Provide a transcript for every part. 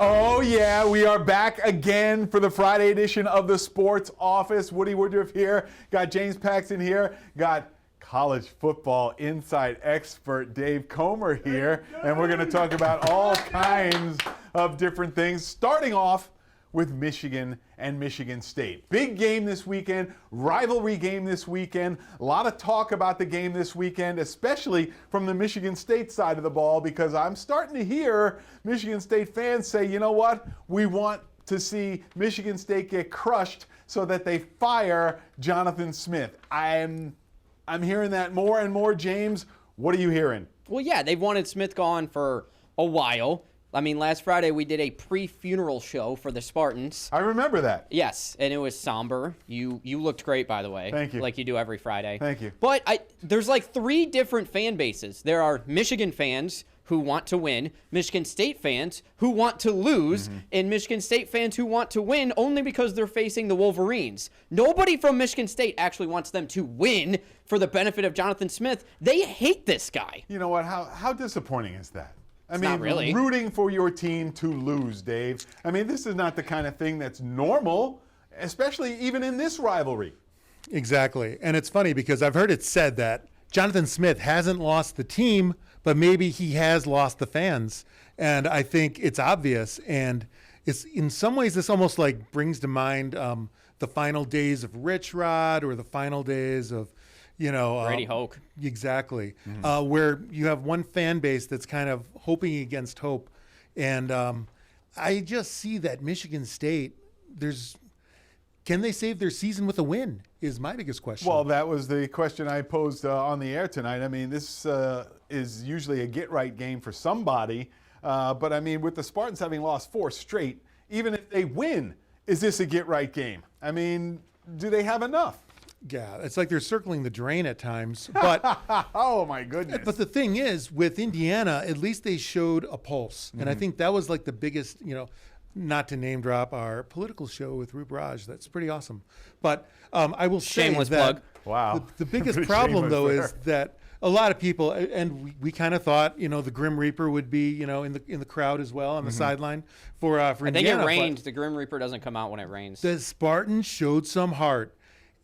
Oh, yeah, we are back again for the Friday edition of the Sports Office. Woody Woodruff here. Got James Paxton here. Got college football inside expert Dave Comer here. And we're going to talk about all kinds of different things, starting off with Michigan and Michigan State. Big game this weekend, rivalry game this weekend. A lot of talk about the game this weekend, especially from the Michigan State side of the ball, because I'm starting to hear Michigan State fans say, you know what, we want to see Michigan State get crushed so that they fire Jonathan Smith. I'm hearing that more and more. James, what are you hearing? Well, yeah, they've wanted Smith gone for a while. I mean, last Friday we did a pre-funeral show for the Spartans. I remember that. Yes, and it was somber. You looked great, by the way. Thank you. Like you do every Friday. Thank you. But there's like three different fan bases. There are Michigan fans who want to win, Michigan State fans who want to lose, and Michigan State fans who want to win only because they're facing the Wolverines. Nobody from Michigan State actually wants them to win for the benefit of Jonathan Smith. They hate this guy. You know what? How disappointing is that? I mean, not really. Rooting for your team to lose, Dave. I mean, this is not the kind of thing that's normal, especially even in this rivalry. Exactly. And it's funny because I've heard it said that Jonathan Smith hasn't lost the team, but maybe he has lost the fans. And I think it's obvious. And it's in some ways, this almost like brings to mind the final days of Rich Rod or the final days of, Brady Hoke. Exactly. Where you have one fan base that's kind of hoping against hope. And I just see that Michigan State, can they save their season with a win is my biggest question. Well, that was the question I posed on the air tonight. I mean, this is usually a get-right game for somebody. But, I mean, with the Spartans having lost 4 straight, even if they win, is this a get-right game? I mean, do they have enough? Yeah, it's like they're circling the drain at times. But oh, my goodness. But the thing is, with Indiana, at least they showed a pulse. And I think that was like the biggest, not to name drop our political show with Roop Raj. That's pretty awesome. But I will say Shameless that plug. Wow. The biggest problem, though, is that a lot of people, and we kind of thought, the Grim Reaper would be, in the crowd as well on the sideline for Indiana. I think it rained. The Grim Reaper doesn't come out when it rains. The Spartans showed some heart.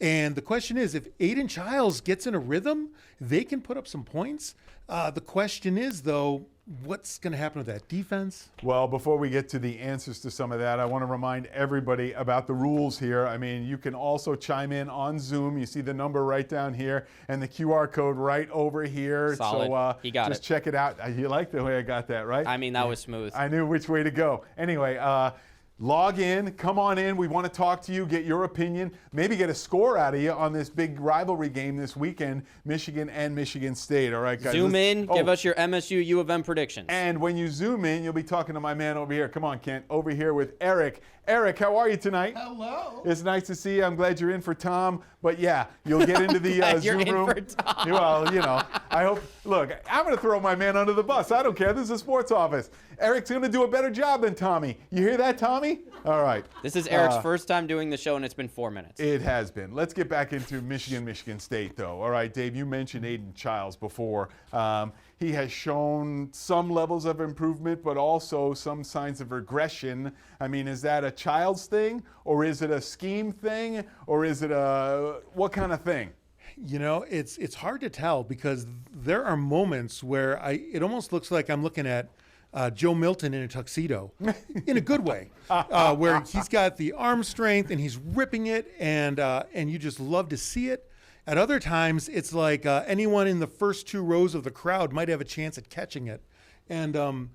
And the question is, if Aiden Childs gets in a rhythm, they can put up some points. The question is, though, what's going to happen with that defense? Well, before we get to the answers to some of that, I want to remind everybody about the rules here. I mean, you can also chime in on Zoom. You see the number right down here and the QR code right over here. Solid. So You got just it. check it out. You like the way I got that, right? I mean, that was smooth. I knew which way to go. Anyway, log in, come on in. We want to talk to you, get your opinion, maybe get a score out of you on this big rivalry game this weekend, Michigan and Michigan State. All right, guys. Zoom in, give us your MSU U of M predictions. And when you zoom in, you'll be talking to my man over here. Come on, Kent, over here with Eric. Eric, how are you tonight? Hello. It's nice to see you. I'm glad you're in for Tom. But yeah, you'll get into the Zoom room. You're in for Tom. Well, I hope. Look, I'm going to throw my man under the bus. I don't care. This is a sports office. Eric's going to do a better job than Tommy. You hear that, Tommy? All right. This is Eric's first time doing the show, and it's been 4 minutes. It has been. Let's get back into Michigan State, though. All right, Dave, you mentioned Aiden Childs before. He has shown some levels of improvement, but also some signs of regression. I mean, is that a Childs thing, or is it a scheme thing, or is it what kind of thing? It's hard to tell because there are moments where it almost looks like I'm looking at Joe Milton in a tuxedo, in a good way, where he's got the arm strength and he's ripping it, and you just love to see it. At other times, it's like anyone in the first 2 rows of the crowd might have a chance at catching it, and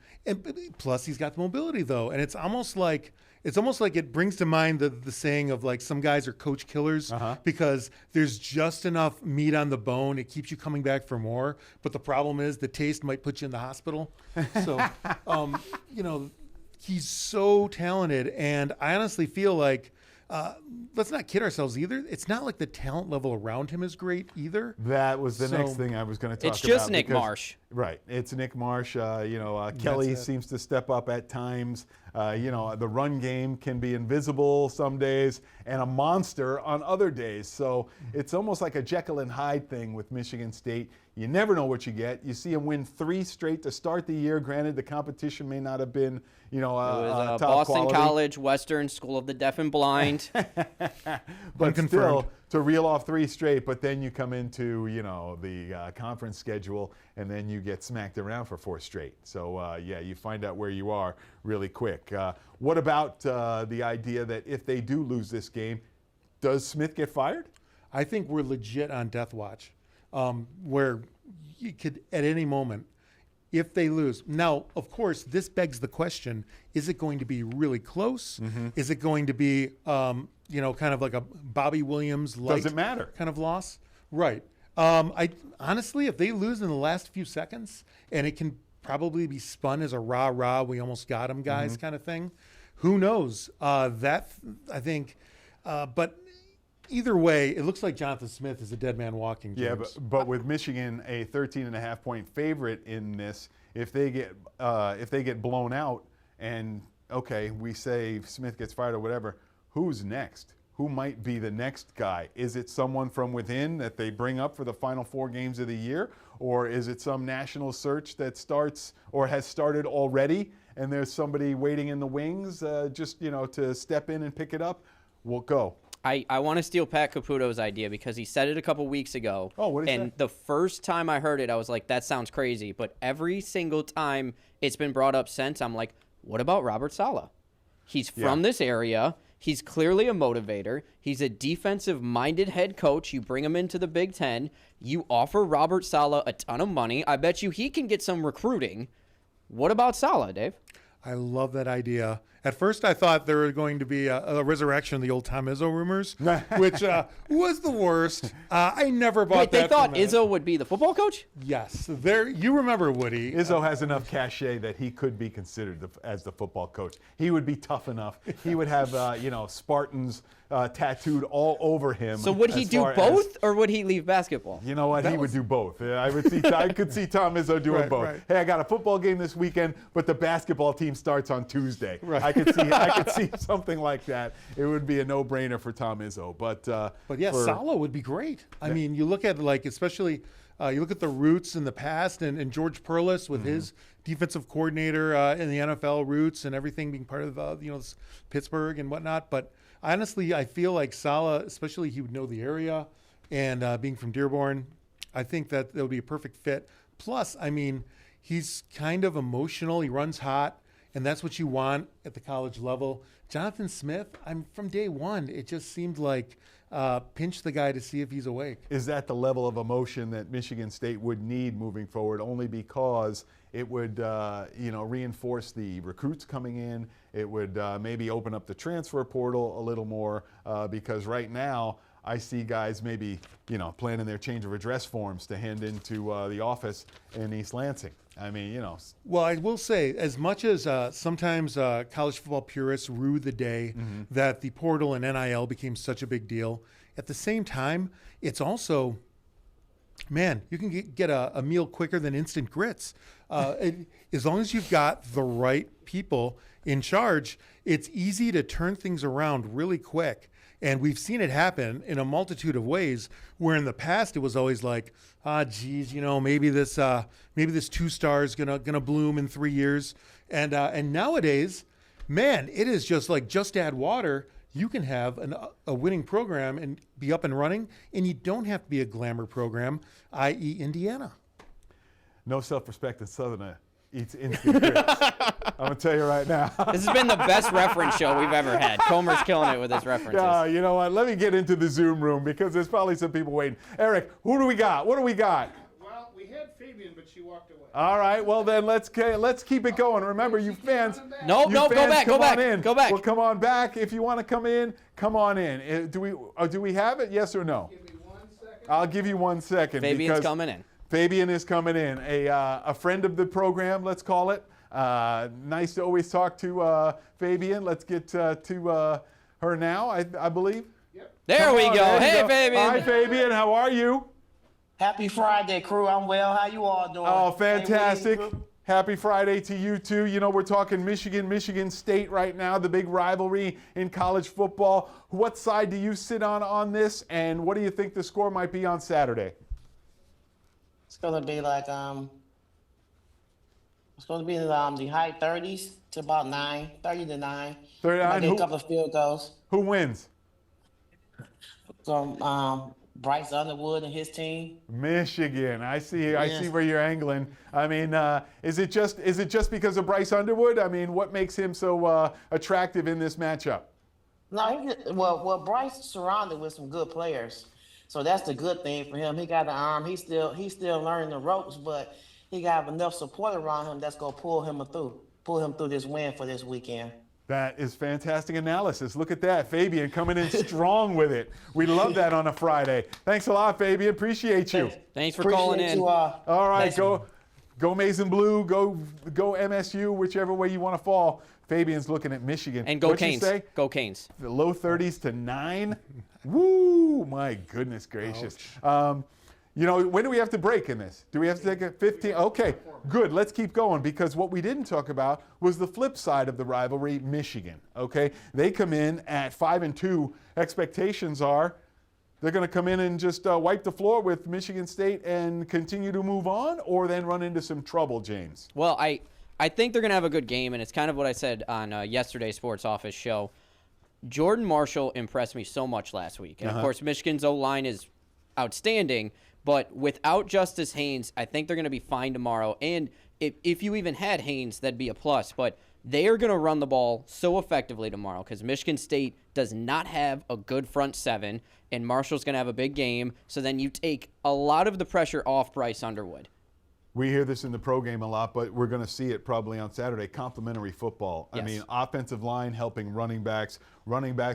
plus he's got the mobility though, and it's almost like it brings to mind the saying of like some guys are coach killers because there's just enough meat on the bone. It keeps you coming back for more. But the problem is the taste might put you in the hospital. So, he's so talented. And I honestly feel like, let's not kid ourselves either. It's not like the talent level around him is great either. That was the next thing I was going to talk about. It's just Nick Marsh. Right. It's Nick Marsh. Kelly it. seems to step up at times. The run game can be invisible some days and a monster on other days. So it's almost like a Jekyll and Hyde thing with Michigan State. You never know what you get. You see them win 3 straight to start the year. Granted, the competition may not have been, It was top Boston quality. College, Western, School of the Deaf and Blind. But Unconfirmed. still, to reel off 3 straight, but then you come into, the conference schedule, and then you get smacked around for 4 straight. So, you find out where you are really quick. What about the idea that if they do lose this game, does Smith get fired? I think we're legit on death watch, where you could, at any moment, if they lose. Now, of course, this begs the question, is it going to be really close? Mm-hmm. Is it going to be, kind of like a Bobby Williams light Does it matter? kind of loss? Right. I honestly, if they lose in the last few seconds, and it can probably be spun as a rah-rah, we almost got him, guys, Mm-hmm. kind of thing, who knows? I think, but either way, it looks like Jonathan Smith is a dead man walking. Yeah, James. but with Michigan a 13.5-point favorite in this, if they get blown out, and okay, we say Smith gets fired or whatever, who's next? Who might be the next guy? Is it someone from within that they bring up for the final 4 games of the year, or is it some national search that starts or has started already, and there's somebody waiting in the wings, to step in and pick it up? We'll go. I want to steal Pat Caputo's idea because he said it a couple weeks ago. Oh, what did he say? And the first time I heard it, I was like, that sounds crazy. But every single time it's been brought up since, I'm like, what about Robert Saleh? He's from this area. He's clearly a motivator. He's a defensive-minded head coach. You bring him into the Big Ten. You offer Robert Saleh a ton of money. I bet you he can get some recruiting. What about Saleh, Dave? I love that idea. At first, I thought there were going to be a resurrection of the old Tom Izzo rumors, which was the worst. I never bought Wait, that. they thought for a minute. Izzo would be the football coach? Yes, there. You remember Woody? Izzo has enough cachet that he could be considered as the football coach. He would be tough enough. He would have, Spartans tattooed all over him. So would he as do far as- both, or would he leave basketball? You know what? He would do both. I could see Tom Izzo doing Right, both. right. Hey, I got a football game this weekend, but the basketball team starts on Tuesday. Right. I could see something like that. It would be a no-brainer for Tom Izzo. But yeah, for- Saleh would be great. I mean, you look at especially you look at the roots in the past, and George Perlis with his defensive coordinator in the NFL roots and everything being part of Pittsburgh and whatnot. But honestly, I feel like Saleh, especially he would know the area, and being from Dearborn, I think that would be a perfect fit. Plus, I mean, he's kind of emotional. He runs hot. And that's what you want at the college level. Jonathan Smith, from day one, it just seemed like pinch the guy to see if he's awake. Is that the level of emotion that Michigan State would need moving forward, only because it would reinforce the recruits coming in? It would maybe open up the transfer portal a little more, because right now I see guys maybe planning their change of address forms to hand into the office in East Lansing. I mean, Well, I will say, as much as sometimes college football purists rue the day that the portal and NIL became such a big deal, at the same time, it's also, man, you can get a meal quicker than instant grits. As long as you've got the right people in charge, it's easy to turn things around really quick. And we've seen it happen in a multitude of ways, where in the past it was always like, maybe this 2-star is gonna bloom in 3 years. And nowadays, man, it is just add water. You can have a winning program and be up and running, and you don't have to be a glamour program, i.e. Indiana. no self-respect in Southerner eats instant grits. I'm going to tell you right now. This has been the best reference show we've ever had. Comer's killing it with his references. You know what? Let me get into the Zoom room, because there's probably some people waiting. Eric, who do we got? What do we got? Well, we had Fabian, but she walked away. All right, well then let's keep it going. Remember, you fans. No, you go fans, back, come go back, on in. go back. Well, come on back. If you want to come in, come on in. Do we have it? Yes or no? Give me 1 second. I'll give you 1 second. Fabian's because coming in. Fabian is coming in. A friend of the program, let's call it. Nice to always talk to Fabian. Let's get to her now, I believe. There we Come on, go. there you Hey, go. Fabian. Hi, Fabian. How are you? Happy Friday, crew. I'm well. How you all doing? Oh, Hey, Willie, fantastic. crew. Happy Friday to you too. You know, we're talking Michigan, Michigan State right now, the big rivalry in college football. What side do you sit on this, and what do you think the score might be on Saturday? It's gonna be like it's gonna be the high 30s to about 30 to 9. 39, Might get who- a couple of field goals Who wins? from Bryce Underwood and his team. Michigan. I see Yes. where you're angling. I mean, is it just because of Bryce Underwood? I mean, what makes him so attractive in this matchup? No, well, Bryce is surrounded with some good players, so that's the good thing for him. He got the arm. He's still learning the ropes, but he got enough support around him that's gonna pull him through this win for this weekend. That is fantastic analysis. Look at that. Fabian coming in strong with it. We love that on a Friday. Thanks a lot, Fabian. Appreciate you. Thanks for calling Appreciate in. you, All right, thanks. go Maize and Blue, go MSU, whichever way you want to fall. Fabian's looking at Michigan. And go What'd you Canes. say? Go Canes. The low 30s to 9. Woo! My goodness gracious. You know, when do we have to break in this? Do we have to take a 15? Okay, good. Let's keep going, because what we didn't talk about was the flip side of the rivalry, Michigan. Okay, they come in at 5-2. Expectations are they're going to come in and just wipe the floor with Michigan State and continue to move on, or then run into some trouble, James. Well, I think they're going to have a good game, and it's kind of what I said on yesterday's Sports Office show. Jordan Marshall impressed me so much last week. And, of course, Michigan's O-line is outstanding, but without Justice Haynes, I think they're going to be fine tomorrow. And if you even had Haynes, that'd be a plus. But they are going to run the ball so effectively tomorrow because Michigan State does not have a good front seven, and Marshall's going to have a big game. So then you take a lot of the pressure off Bryce Underwood. We hear this in the pro game a lot, but we're going to see it probably on Saturday. Complementary football. Yes. I mean, offensive line helping running backs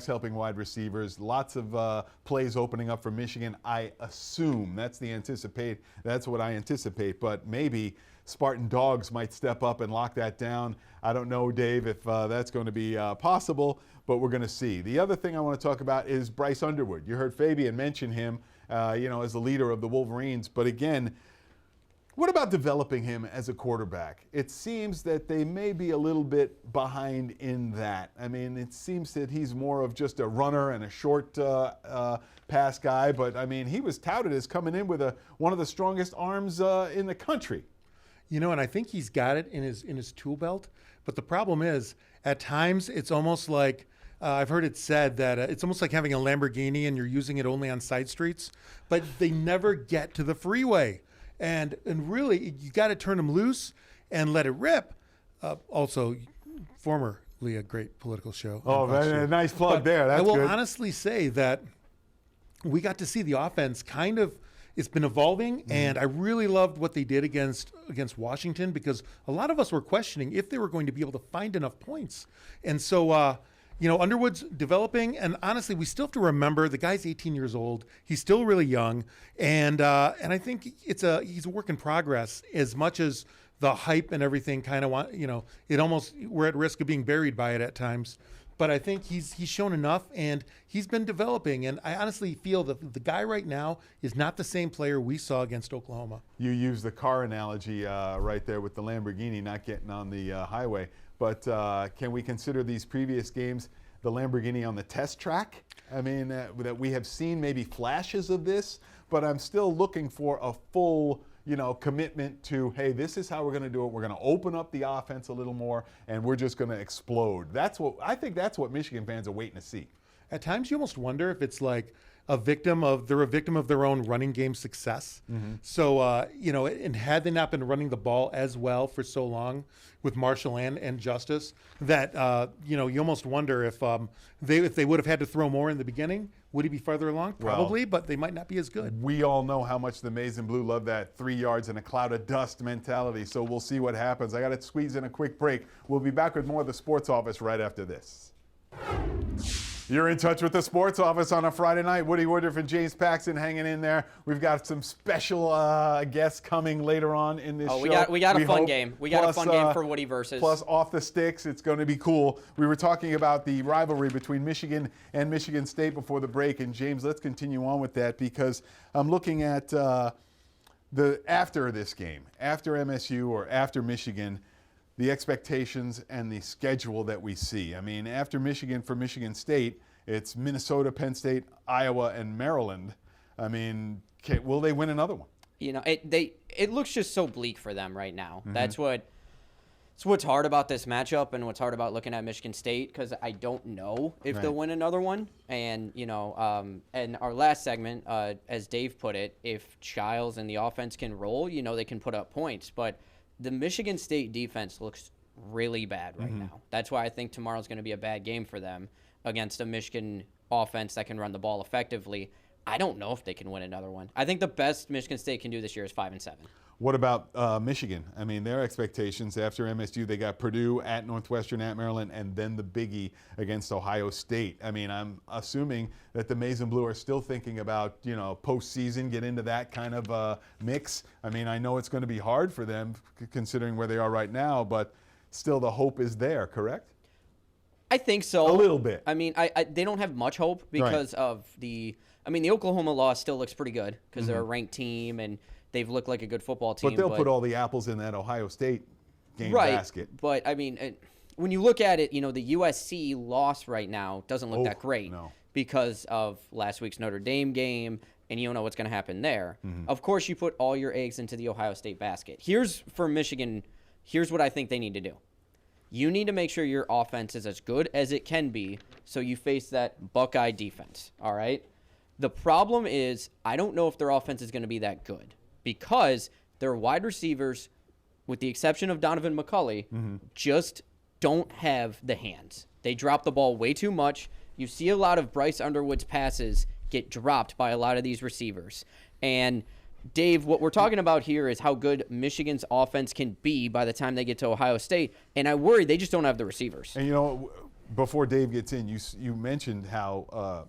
helping wide receivers. Lots of plays opening up for Michigan. I assume that's what I anticipate. But maybe Spartan Dogs might step up and lock that down. I don't know, Dave, if that's going to be possible, but we're going to see. The other thing I want to talk about is Bryce Underwood. You heard Fabian mention him, as the leader of the Wolverines. But again, what about developing him as a quarterback? It seems that they may be a little bit behind in that. I mean, it seems that he's more of just a runner and a short pass guy. But, I mean, he was touted as coming in with one of the strongest arms in the country. You know, and I think he's got it in his tool belt. But the problem is, at times, it's almost like I've heard it said that it's almost like having a Lamborghini and you're using it only on side streets, but they never get to the freeway. And really, you got to turn them loose and let it rip. Also, formerly a great political show. Oh, man, nice plug there. That's I will good. honestly say that we got to see the offense kind of. It's been evolving, and I really loved what they did against Washington because a lot of us were questioning if they were going to be able to find enough points. And so, Underwood's developing, and honestly, we still have to remember the guy's 18 years old. He's still really young, and I think he's a work in progress as much as the hype and everything kind of we're at risk of being buried by it at times. But I think he's shown enough, and he's been developing. And I honestly feel that the guy right now is not the same player we saw against Oklahoma. You used the car analogy right there with the Lamborghini not getting on the highway. But can we consider these previous games the Lamborghini on the test track? I mean, that we have seen maybe flashes of this, but I'm still looking for a full commitment to, hey, this is how we're going to do it. We're going to open up the offense a little more, and we're just going to explode. I think that's what Michigan fans are waiting to see. At times, you almost wonder if it's like they're a victim of their own running game success. Mm-hmm. So, and had they not been running the ball as well for so long with Marshall and Justice, that you almost wonder if they would have had to throw more in the beginning. Would he be farther along? Probably, but they might not be as good. We all know how much the Maize and Blue love that 3 yards in a cloud of dust mentality, so we'll see what happens. I got to squeeze in a quick break. We'll be back with more of the Sports Office right after this. You're in touch with the Sports Office on a Friday night. Woody Woodruff and James Paxton hanging in there. We've got some special guests coming later on in this show. We got a fun hope. game. We got a fun game for Woody versus. Plus off the sticks. It's going to be cool. We were talking about the rivalry between Michigan and Michigan State before the break. And James, let's continue on with that because I'm looking at After this game, after MSU or after Michigan, the expectations and the schedule that we see. I mean, after Michigan, for Michigan State, it's Minnesota, Penn State, Iowa, and Maryland. I mean, will they win another one? You know, it looks just so bleak for them right now. That's what's hard about this matchup and what's hard about looking at Michigan State, because I don't know if they'll win another one. And, you know, and our last segment, as Dave put it, if Childs and the offense can roll, you know, they can put up points. But the Michigan State defense looks really bad right now. That's why I think tomorrow's going to be a bad game for them against a Michigan offense that can run the ball effectively. I don't know if they can win another one. I think the best Michigan State can do this year is 5-7. What about Michigan? I mean, their expectations after MSU, they got Purdue, at Northwestern, at Maryland, and then the biggie against Ohio State. I mean, I'm assuming that the Maize and Blue are still thinking about, you know, postseason, get into that kind of mix. I mean, I know it's going to be hard for them considering where they are right now, but still the hope is there, correct? I think so. A little bit. I mean, they don't have much hope because of the Oklahoma loss still looks pretty good because they're a ranked team and they've looked like a good football team. But they'll put all the apples in that Ohio State game basket. But, I mean, when you look at it, you know, the USC loss right now doesn't look that great because of last week's Notre Dame game, and you don't know what's going to happen there. Of course, you put all your eggs into the Ohio State basket. For Michigan, here's what I think they need to do. You need to make sure your offense is as good as it can be so you face that Buckeye defense, all right? The problem is I don't know if their offense is going to be that good because their wide receivers, with the exception of Donovan McCulley, just don't have the hands. They drop the ball way too much. You see a lot of Bryce Underwood's passes get dropped by a lot of these receivers. And Dave, what we're talking about here is how good Michigan's offense can be by the time they get to Ohio State. And I worry they just don't have the receivers. And, you know, before Dave gets in, you mentioned how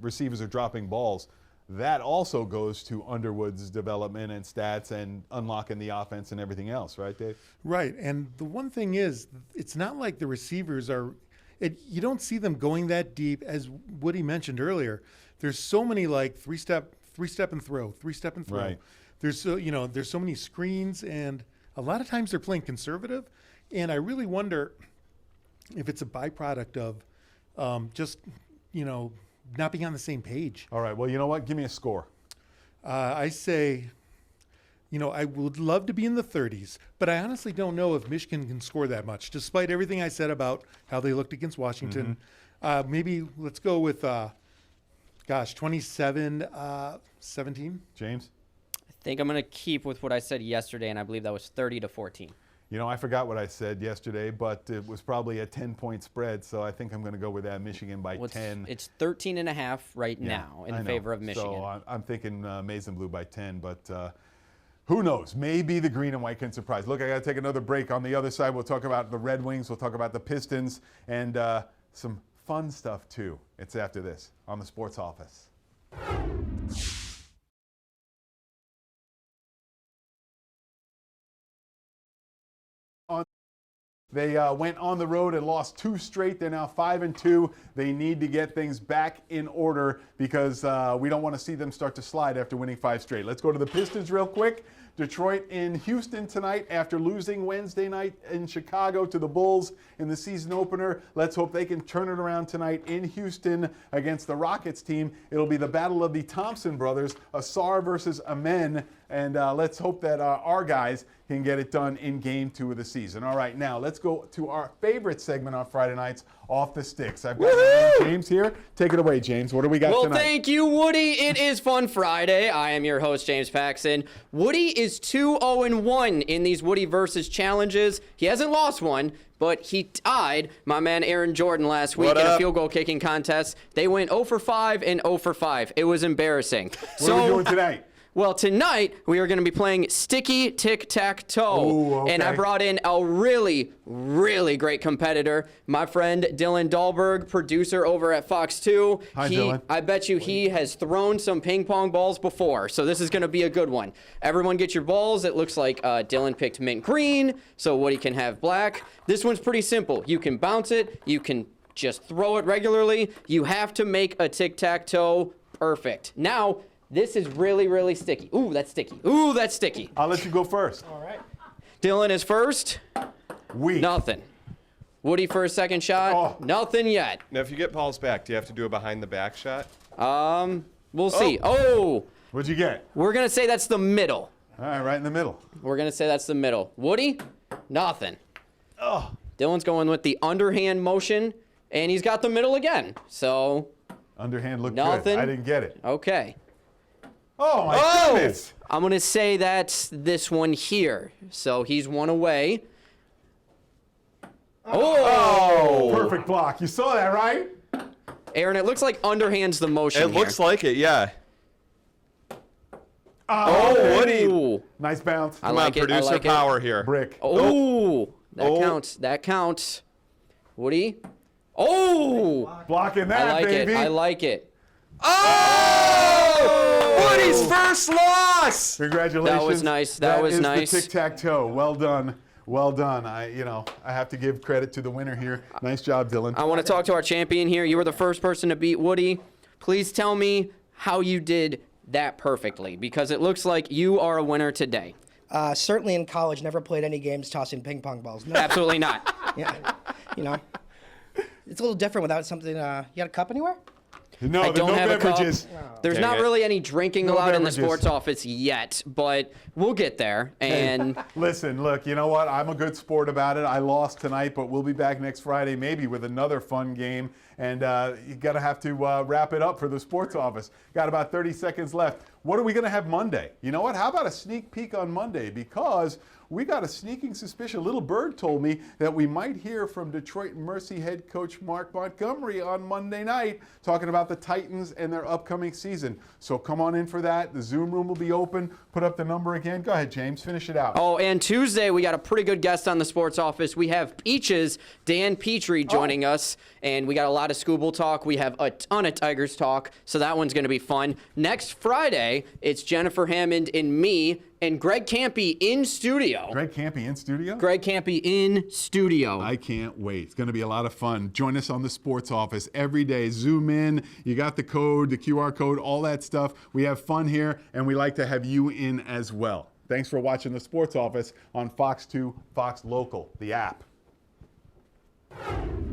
receivers are dropping balls. That also goes to Underwood's development and stats and unlocking the offense and everything else, right, Dave? Right. And the one thing is, it's not like the receivers are you don't see them going that deep, as Woody mentioned earlier. There's so many like three-step and throw. Right. There's so many screens, and a lot of times they're playing conservative. And I really wonder if it's a byproduct of just, you know, not being on the same page. All right. Well, you know what? Give me a score. I say, you know, I would love to be in the 30s, but I honestly don't know if Michigan can score that much, despite everything I said about how they looked against Washington. Maybe let's go with, 27-17. James? I think I'm going to keep with what I said yesterday, and I believe that was 30-14. You know, I forgot what I said yesterday, but it was probably a 10-point spread, so I think I'm going to go with that, Michigan by 10. It's 13.5 right now in favor of Michigan. So I'm thinking Maize and Blue by 10, but who knows? Maybe the green and white can surprise. Look, I got to take another break. On the other side, we'll talk about the Red Wings, we'll talk about the Pistons, and some fun stuff, too. It's after this on the Sports Office. They went on the road and lost 2 straight. They're now 5-2. They need to get things back in order because we don't want to see them start to slide after winning 5 straight. Let's go to the Pistons real quick. Detroit in Houston tonight after losing Wednesday night in Chicago to the Bulls in the season opener. Let's hope they can turn it around tonight in Houston against the Rockets team. It'll be the battle of the Thompson brothers, Asar versus Amen. And let's hope that our guys can get it done in Game 2 of the season. All right, now let's go to our favorite segment on Friday nights, Off the Sticks. I've got James here. Take it away, James. What do we got tonight? Well, thank you, Woody. It is Fun Friday. I am your host, James Paxson. Woody is 2-0-1 in these Woody versus challenges. He hasn't lost one, but he tied my man Aaron Jordan last week in a field goal kicking contest. They went 0 for 5 and 0 for 5. It was embarrassing. What are we doing tonight? Well, tonight we are going to be playing Sticky Tic-Tac-Toe. Okay. And I brought in a really, really great competitor, my friend Dylan Dahlberg, producer over at Fox 2. Hi, Dylan. I bet you he has thrown some ping pong balls before, so this is going to be a good one. Everyone get your balls. It looks like Dylan picked mint green, so Woody can have black. This one's pretty simple. You can bounce it. You can just throw it regularly. You have to make a tic-tac-toe perfect. Now, This is really, really sticky. Ooh, that's sticky. Ooh, that's sticky. I'll let you go first. All right. Dylan is first. Weak. Nothing. Woody for a second shot. Oh. Nothing yet. Now, if you get Paul's back, do you have to do a behind the back shot? We'll see. Oh, What'd you get? we're going to say that's the middle. All right, right in the middle. We're going to say that's the middle. Woody? Nothing. Oh. Dylan's going with the underhand motion, and he's got the middle again. So, Underhand looked Nothing. good. I didn't get it. okay. Oh, my goodness. I'm going to say that's this one here. So he's one away. Oh! Perfect block. You saw that, right? Aaron, it looks like underhand's the motion It here. looks like it, yeah. Oh, Woody. Ooh. nice bounce. I Come like on, it. I producer like it. power here. Brick. Oh, that Oh. counts. That counts. Woody. Oh, Blocking that, I like baby. it. I like it. Oh! Woody's first loss! Congratulations. That was nice. That was is nice. the tic-tac-toe. Well done. Well done. I have to give credit to the winner here. Nice job, Dylan. I want to talk to our champion here. You were the first person to beat Woody. Please tell me how you did that perfectly, because it looks like you are a winner today. Certainly in college, never played any games tossing ping pong balls. No, Absolutely not. yeah, it's a little different without something. You got a cup anywhere? No, I don't have beverages. a cup. There's Dang not it. really any drinking No allowed in the beverages. sports office yet, but we'll get there. And Listen, look, you know what? I'm a good sport about it. I lost tonight, but we'll be back next Friday maybe with another fun game. And you got to have to wrap it up for the sports office. Got about 30 seconds left. What are we going to have Monday? You know what? How about a sneak peek on Monday? Because we got a sneaking suspicion. Little Bird told me that we might hear from Detroit Mercy head coach Mark Montgomery on Monday night talking about the Titans and their upcoming season. So come on in for that. The Zoom room will be open. Put up the number again. Go ahead, James. Finish it out. oh, and Tuesday we got a pretty good guest on the sports office. We have Peaches, Dan Petrie, joining us, and we got a lot of Scooble talk. We have a ton of Tigers talk, so that one's going to be fun. Next Friday, it's Jennifer Hammond and me and Greg Campy in studio. Greg Campy in studio? Greg Campy in studio. I can't wait. It's going to be a lot of fun. Join us on the sports office every day. Zoom in. You got the code, the QR code, all that stuff. We have fun here, and we like to have you in as well. Thanks for watching the sports office on Fox 2, Fox Local, the app.